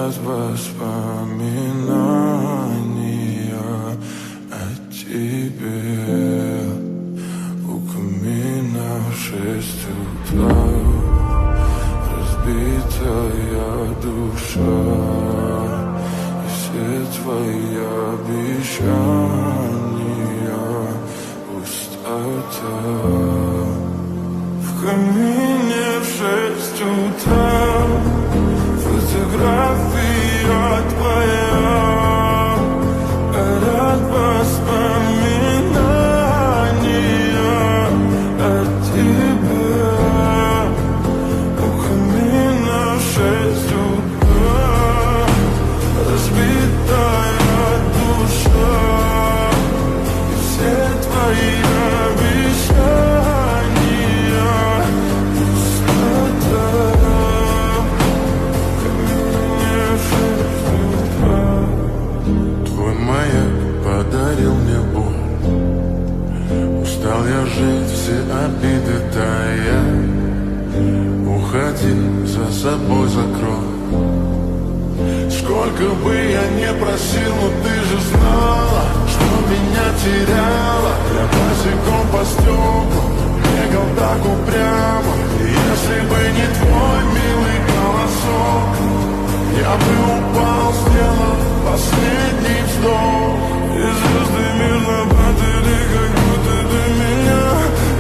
горят воспоминания о тебе. У камина в 6 утра разбитая душа, и все твои обещания пустота. В камине в 6 утра фотография твоя, горят воспоминания о тебе. У камина в 6 утра разбитая душа, и все твои обещания пустота. В камине в 6 утра. Твой маяк подарил мне боль. Устал я жить, все обиды тая. Уходи, за собой закрой. Сколько бы я не просил, но ты же знала, что меня теряла. Я босиком по стеклу бегал так упрямо. И если бы не твой милый голосок, я бы упал, сделал последний вздох. И звезды мирно падали, как будто до меня.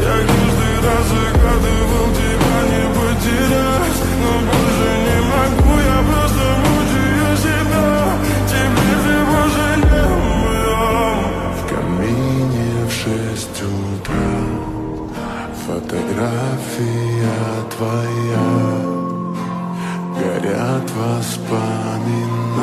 Я каждый раз загадывал тебя не потерять, но больше не могу, я просто мучаю себя. Теперь ты больше не моя. В камине в 6 утра фотография твоя, горят воспоминания